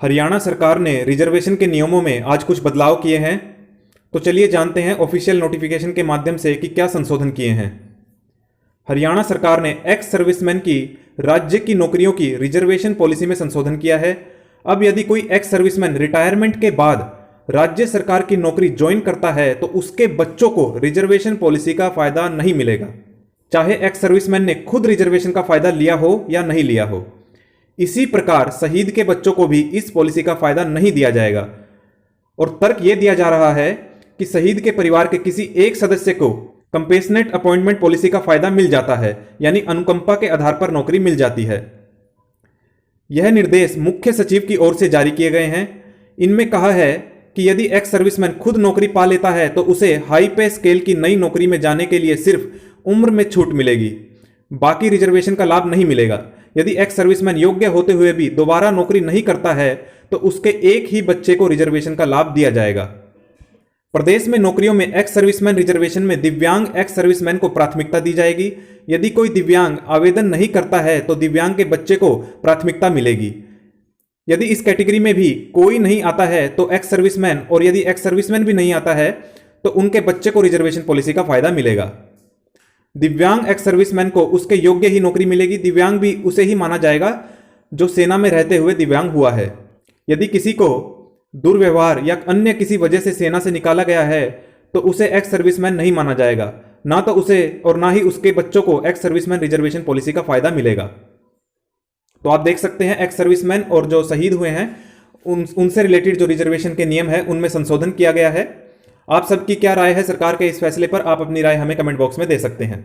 हरियाणा सरकार ने रिजर्वेशन के नियमों में आज कुछ बदलाव किए हैं। तो चलिए जानते हैं ऑफिशियल नोटिफिकेशन के माध्यम से कि क्या संशोधन किए हैं। हरियाणा सरकार ने एक्स सर्विसमैन की राज्य की नौकरियों की रिजर्वेशन पॉलिसी में संशोधन किया है। अब यदि कोई एक्स सर्विसमैन रिटायरमेंट के बाद राज्य सरकार की नौकरी ज्वाइन करता है तो उसके बच्चों को रिजर्वेशन पॉलिसी का फायदा नहीं मिलेगा, चाहे एक्स सर्विसमैन ने खुद रिजर्वेशन का फायदा लिया हो या नहीं लिया हो। इसी प्रकार शहीद के बच्चों को भी इस पॉलिसी का फायदा नहीं दिया जाएगा। और तर्क यह दिया जा रहा है कि शहीद के परिवार के किसी एक सदस्य को कंपेशनेट अपॉइंटमेंट पॉलिसी का फायदा मिल जाता है, यानी अनुकंपा के आधार पर नौकरी मिल जाती है। यह निर्देश मुख्य सचिव की ओर से जारी किए गए हैं। इनमें कहा है कि यदि एक्स सर्विसमैन खुद नौकरी पा लेता है तो उसे हाई पे स्केल की नई नौकरी में जाने के लिए सिर्फ उम्र में छूट मिलेगी, बाकी रिजर्वेशन का लाभ नहीं मिलेगा। यदि एक्स सर्विसमैन योग्य होते हुए भी दोबारा नौकरी नहीं करता है तो उसके एक ही बच्चे को रिजर्वेशन का लाभ दिया जाएगा। प्रदेश में नौकरियों में एक्स सर्विसमैन रिजर्वेशन में दिव्यांग एक्स सर्विसमैन को प्राथमिकता दी जाएगी। यदि कोई दिव्यांग आवेदन नहीं करता है तो दिव्यांग के बच्चे को प्राथमिकता मिलेगी। यदि इस कैटेगरी में भी कोई नहीं आता है तो एक्स सर्विसमैन, और यदि एक्स सर्विसमैन भी नहीं आता है तो उनके बच्चे को रिजर्वेशन पॉलिसी का फायदा मिलेगा। दिव्यांग एक्स सर्विसमैन को उसके योग्य ही नौकरी मिलेगी। दिव्यांग भी उसे ही माना जाएगा जो सेना में रहते हुए दिव्यांग हुआ है। यदि किसी को दुर्व्यवहार या अन्य किसी वजह से सेना से निकाला गया है तो उसे एक्स सर्विसमैन नहीं माना जाएगा, ना तो उसे और ना ही उसके बच्चों को एक्स सर्विसमैन रिजर्वेशन पॉलिसी का फायदा मिलेगा। तो आप देख सकते हैं एक्स सर्विसमैन और जो शहीद हुए हैं उनसे रिलेटेड जो रिजर्वेशन के नियम है उनमें संशोधन किया गया है। आप सबकी क्या राय है सरकार के इस फैसले पर? आप अपनी राय हमें कमेंट बॉक्स में दे सकते हैं।